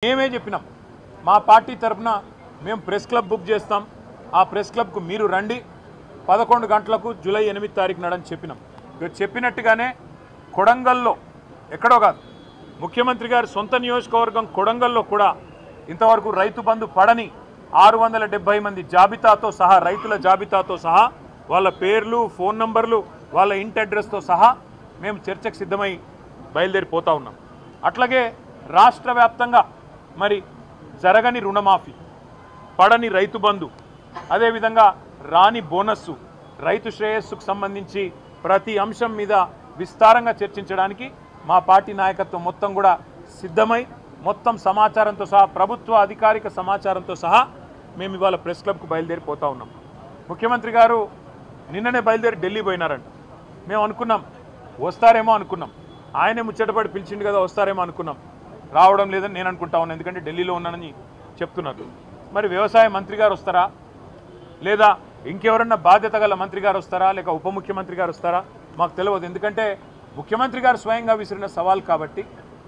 మేమే చెప్పినాం మా పార్టీ తరఫున మేము ప్రెస్ క్లబ్ బుక్ చేస్తాం ఆ ప్రెస్ క్లబ్కు మీరు రండి 11 గంటలకు జూలై 8 తారీఖు నాడని చెప్పినాం చెప్పినట్టుగానే కొడంగల్లో ఎక్కడో కాదు ముఖ్యమంత్రి గారి సొంత నియోజకవర్గం కొడంగల్లో కూడా ఇంతవరకు రైతు బంధు పడని 670 మంది జాబితాతో సహా రైతుల జాబితాతో సహా వాళ్ళ పేర్లు ఫోన్ నంబర్లు వాళ్ళ ఇంటి అడ్రస్తో సహా మేము చర్చకు సిద్ధమై బయలుదేరిపోతా ఉన్నాం అట్లాగే రాష్ట్ర వ్యాప్తంగా మరి జరగని రుణమాఫీ పడని రైతు బంధు అదేవిధంగా రాని బోనస్సు రైతు శ్రేయస్సుకు సంబంధించి ప్రతి అంశం మీద విస్తారంగా చర్చించడానికి మా పార్టీ నాయకత్వం మొత్తం కూడా సిద్ధమై మొత్తం సమాచారంతో సహా ప్రభుత్వ అధికారిక సమాచారంతో సహా మేము ఇవాళ ప్రెస్ క్లబ్కు బయలుదేరిపోతా ఉన్నాం ముఖ్యమంత్రి గారు నిన్ననే బయలుదేరి ఢిల్లీ పోయినారంట మేము అనుకున్నాం వస్తారేమో అనుకున్నాం ఆయనే ముచ్చటపడి పిలిచిండు కదా వస్తారేమో అనుకున్నాం రావడం లేదని నేను అనుకుంటా ఉన్నాను ఎందుకంటే ఢిల్లీలో ఉన్నానని చెప్తున్నారు మరి వ్యవసాయ మంత్రి గారు వస్తారా లేదా ఇంకెవరన్నా బాధ్యత గల మంత్రి గారు వస్తారా లేక ఉప ముఖ్యమంత్రి గారు వస్తారా మాకు తెలియదు ఎందుకంటే ముఖ్యమంత్రి గారు స్వయంగా విసిరిన సవాల్ కాబట్టి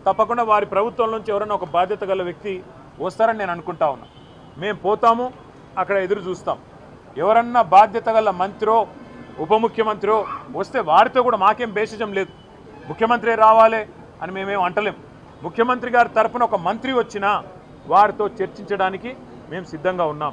తప్పకుండా వారి ప్రభుత్వం నుంచి ఎవరన్నా ఒక బాధ్యత గల వ్యక్తి వస్తారని నేను అనుకుంటా ఉన్నా మేము పోతాము అక్కడ ఎదురు చూస్తాం ఎవరన్నా బాధ్యత గల మంత్రో ఉప ముఖ్యమంత్రో వస్తే వారితో కూడా మాకేం బేసిజం లేదు ముఖ్యమంత్రి రావాలి అని మేమేం అంటలేం ముఖ్యమంత్రి గారి తరపున ఒక మంత్రి వచ్చినా వారితో చర్చించడానికి మేము సిద్ధంగా ఉన్నాం